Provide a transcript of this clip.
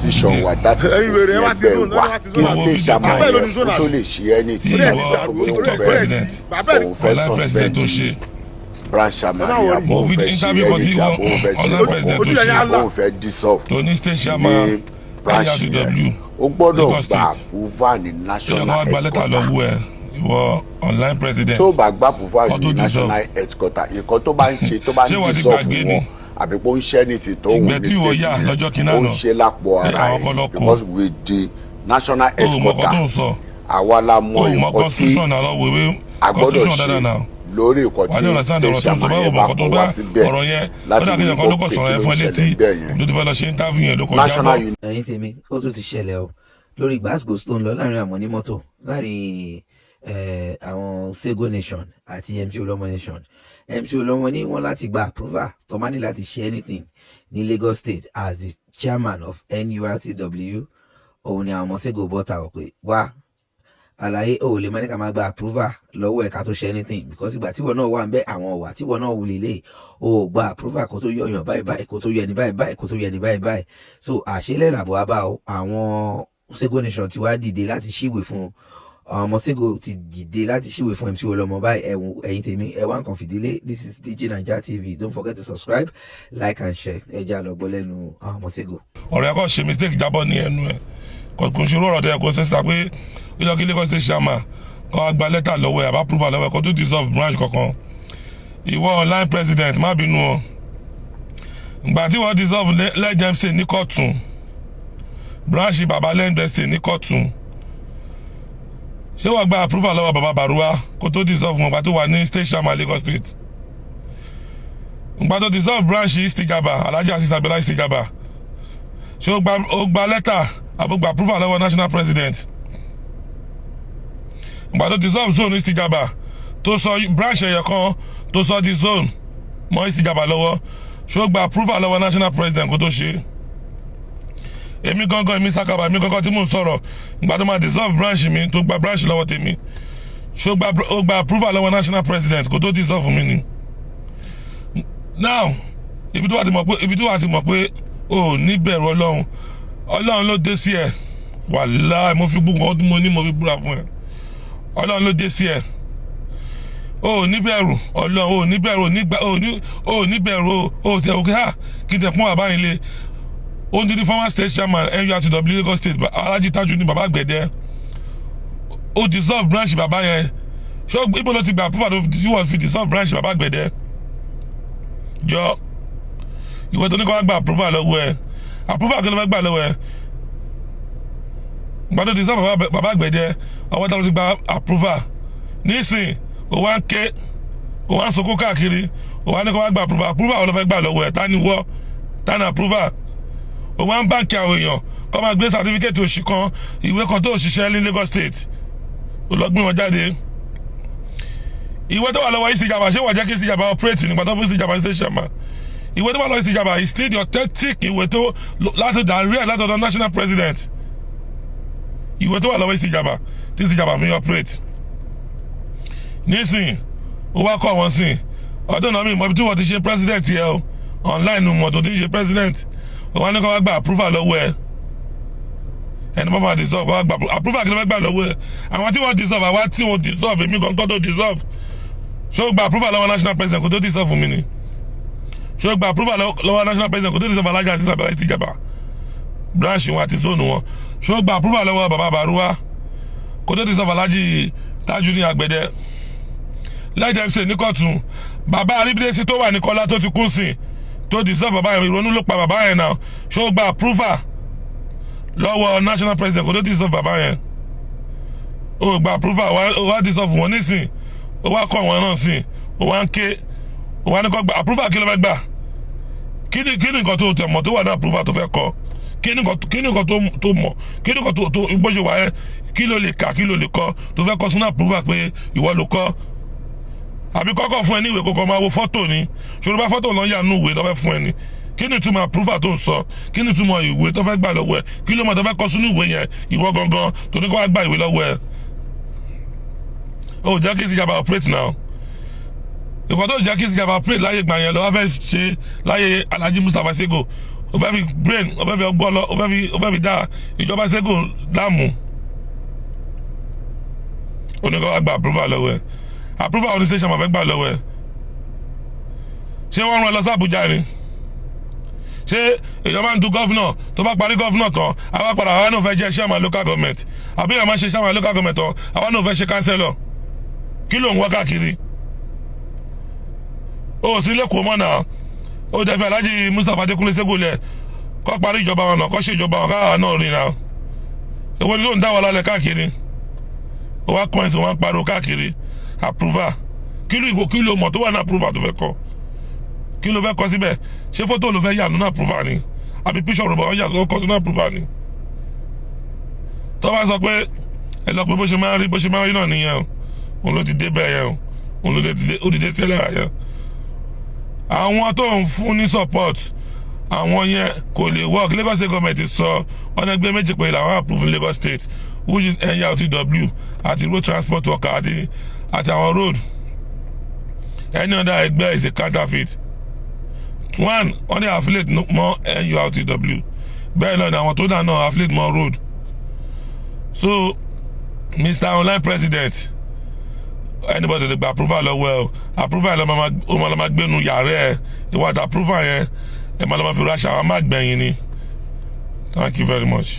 position wa that is òfin ẹgbẹ́ wa kí state chairman yẹn kó tó lè ṣe anything òun fẹ́ suspend branch chairman yẹn àbò fẹ́ ṣe anything àbò fẹ́ ṣe òun fẹ́ dissolve ní branch yẹn ó gbọ́dọ̀ gba approval ní national headquarter online president tó bá gba approval ní national headquarter nǹkan tó bá ń ṣe tó bá ń dissolve wọn àbí pé ó ń ṣe ní ti tó ń ní state yẹn ó ń ṣe lápò ara ẹ̀ because with the national headquarter àwa la mọ nǹkan tí a gbọ́dọ̀ ṣe lórí nǹkan tí state chairman yẹn bá kọ́ wá síbẹ̀ láti ní kó kékeré ó ṣẹlẹ̀ bẹ́ẹ̀ yẹn national unit. ẹ̀yin tèmi ó tún ti ṣẹlẹ̀ o lórí gbàgbó tó ń lọ láàrin àwọn onímọ́tò láàrin àwọn Sego nation àti MC Oluomo nation. MC Oluomo ní wọ́n láti gba approval tó máa ní láti ṣe anything ní Lagos State as the chairman of NURTW. òun ni àwọn ọmọ Sego bọ́ta ọ̀ pé wá àlàyé ò lè mẹ́ríkà máa gba approval lọ́wọ́ ẹ̀ka tó ṣe anything because ìgbà tíwọ náà wà ń bẹ́ àwọn ọ̀wà tíwọ náà wù lélẹ̀ o gba approval kó tó yọ̀yàn báyìí báyìí kó tó yẹ ní báyìí báyìí kó tó yẹ ní báyìí báyìí so àṣẹlẹ̀ làbọ̀ wá bá àwọn Sego nation ti wá dìde láti ṣíwèé fún àwọn ọmọ Sego ti dìde láti ṣíwèé fún MC Oluomo báyìí ẹ̀yin tèmi ẹ wá nǹkan fìdílé. This is DIGINAIJA TV. Don't forget to subscribe, like and share. ẹ já lọ gbọ́ lẹ́nu àwọn ọmọ Sego. ọ̀rẹ́ ẹ̀kọ́ ṣe mistake jábọ̀ ní ẹnu ẹ̀ kò ṣòro ọ̀rọ̀ tẹ̀ kó sẹ́sà pé ìjọ kí Lagos State chairman kọ́ gba lẹ́tà lọ́wọ́ ẹ̀ àbá approval lọ́wọ́ ẹ̀ kó tó dissolve branch kankan. ìwọ online president má bínú ọ ìgbà tí wọ́n dissolve lẹ́jẹ̀ ṣe ní kọ́tún branch bàbá lẹ́jẹ̀ ṣe ní kọ́tún ṣé wọ́n gba approval lọ́wọ́ bàbá Bàrúwá kó tó dissolve wọn ìgbà tó wà ní state chairman Lagos State ìgbà tó dissolve branch Istigaba Alhaji Azeez Abiola Istigaba ṣé ó gba lẹ́tà àbó gba approval lọ́wọ́ national president ìgbà tó dissolve zone Istigaba tó sọ branch ẹ̀yẹ kan tó sọ di zone mọ́ Istigaba lọ́wọ́ ṣé ó gba approval lọ́wọ́ national president kó tó ṣe èmi gangan èmi Sakaba èmi gangan tí mò ń sọ̀rọ̀ ìgbà tó máa dissolve branch mi tó gba branch lọ́wọ́ tèmi ṣé ó gba approval lọ́wọ́ national president kó tó dissolve mi ni. now ibi tó wà ti mọ̀ pé o ní bẹ̀rù ọlọ́run ló dé sí ẹ wàláhì mo fi gbogbo ọdún mo ní mo fi búra fún ẹ ọlọ́run ló dé sí ẹ o ní bẹ̀rù ọlọ́run o ní bẹ̀rù o ní bẹ̀rù o tẹ òkè ha kí n tẹ pọ́n àbáyé lé ó ń di former state chairman NURTW Lagos State Alhaji Tájù ní bàbá àgbẹ̀dẹ ó dissolve branch bàbá yẹn ṣé ibo ló ti gba approval tí wọ́n fi dissolve branch bàbá àgbẹ̀dẹ jọ ìwé tó ní kọ́ wá gba approval lọ́wọ́ ẹ approval kí ló fẹ́ gbà lọ́wọ́ ẹ gbàdó dissolve bàbá àgbẹ̀dẹ ọwọ́ tá ló ti gba approval nísìn ó wá ń ké ó wá ń sọkó káàkiri ó wá ní kọ́ wá gba approval ó ló fẹ́ gbà lọ́wọ́ ẹ ta ni approval ó wá ń báǹkì àwọn èèyàn kọ́ máa gbé certificate òṣì kan ìwé kan tó òṣìṣẹ́ ní Lagos State ó lọ gbé wọn jáde ìwé tó wà lọ́wọ́ Istigaba ṣé wọ́n jẹ́ kí Istigaba operate nígbà tó fún Istigaba state chairman ìwé tó wà lọ́wọ́ Istigaba is still the authentic ìwé tó látọ̀dọ̀ national president ìwé tó wà lọ́wọ́ Istigaba tí Istigaba mi operate nísìn ó wá kọ́ wọn sìn ọdún náà mi mọ̀ bí tí wọ́n ti ṣe president yẹ o online mọ̀ tó ti ṣe president ó wá ní kó wá gba approval lọ́wọ́ ẹ ẹni bá máa dissolve kó wá gba approval kí ló fẹ́ gbà lọ́wọ́ ẹ àwọn tí wọ́n dissolve àwa tí wọ́n dissolve èmi kankan tó dissolve ṣé ó gba approval lọ́wọ́ national president kó tó dissolve fún mi ni ṣé ó gba approval lọ́wọ́ national president kó tó dissolve Alhaji Azeez Abiola Istigaba branch wọn àti zone wọn ṣé ó gba approval lọ́wọ́ bàbá Bàrúwá kó tó dissolve Alhaji Tájù ní Àgbẹ̀dẹ lẹ́jẹ̀ ṣe ní kọ́tún bàbá aríbídẹ́sí tó wà ní Kọ́lá tó ti kún sí tó dissolve bàbá yẹn ìrònú ló pa bàbá yẹn náà ṣé ó gba approval lọ́wọ́ national president kó tó dissolve bàbá yẹn ó gba approval ó wá dissolve wọn nísìn ó wá kọ́ wọn náà sìn ó wá ń ké ó wá ní kọ́ gba approval kí ló fẹ́ gbà kí ni nǹkan tó tẹ̀ mọ̀ tó wà ní approval tó fẹ́ kọ́ kí ni nǹkan tó mọ̀ kí ni nǹkan tó bó ṣe wà yẹn kí ló lè kà kí ló lè kọ́ tó fẹ́ kọ́ sínú approval pé ìwọ ló kọ́ àbí kọ́kọ́ fún ẹ ní ìwé kọ́kọ́ máa wo fọ́tò ni ṣòro bá fọ́tò lọ́ọ́ yà nù ìwé tó fẹ́ fún ẹ ní kí ni túmọ̀ approval tó ń sọ kí ni túmọ̀ ìwé tó fẹ́ gbà lọ́wọ́ ẹ kí ló mọ̀ tó fẹ́ kọ́ sínú ìwé yẹn ìwọ gangan tó ní kó wá gba ìwé lọ́wọ́ ẹ. ó jẹ́ kí Istigaba operate now ìkọ́ tó jẹ́ kí Istigaba operate láyé gbà yẹn lọ́wọ́ fẹ́ ṣe láyé Alhaji Mustapha Sego ó fẹ́ fi brain ó fẹ́ fi ọgbọ́n lọ ó fẹ́ fi dá ìjọba Sego láàmú oníkọ́ wa gba approval lọ́wọ́ ẹ̀ approval ọdún station máa fẹ́ gbà lọ́wọ́ ẹ̀ ṣé wọ́n rán ẹ lọ sí Àbújá ni ṣé èèyàn máa ń du gọ́fúnà tó bá parí gọ́fúnà tán àwa padà àwa náà fẹ́ jẹ́ chairman local government àbí èèyàn máa ṣe chairman local government tán àwa náà fẹ́ ṣe councillor kí ló ń wá káàkiri ó sì lẹ́kọ̀ọ́ mọ́ náà ó dẹ̀ fẹ́ Alhaji Mustapha Adékúnlé Sego lẹ̀ kọ́ parí ìjọba wọn náà kọ́ ṣe ìjọba wọn káwa náà rìn náà èwo ni tó ń dá wa lálẹ́ káàkiri ó wá kọ́ ẹ̀sìn wọn pariwo káàkiri approval kí ló mọ̀ tó wà ní approval tó fẹ́ kọ́ kí ló fẹ́ kọ́ síbẹ̀ ṣé fótó ló fẹ́ yà nínú approval ni àbí píṣọ̀ rògbò wọn yà sọ kọ́ sínú approval ni tó bá sọ pé ẹ lọ pé bó ṣe máa rí náà nìyẹn o òun ló ti dé bẹ́ẹ̀ yẹn o òun ló ti dé sílẹ̀ yẹn àwọn tó ń fún ní support àwọn yẹn kò lè work Lagos State government sọ ọ̀nà ẹgbẹ́ méjì pé làwọn approve Lagos State which is NURTW àti road transport worker àti àwọn road any other ẹgbẹ́ is a counterfeit one wọ́n ní affiliate mọ́ NURTW bẹ́ẹ̀ náà ni àwọn tó dà náà affiliate mọ́ road so Mr. Online President anybody lè gba approval lọ́wọ́ ẹ̀ approval ẹ̀ lọ́ máa gbénu yàrá ẹ̀ ìwádìí approval yẹn ẹ̀ máa lọ́ máa fi ráṣà àwọn máa gbẹ̀yìn ni thank you very much.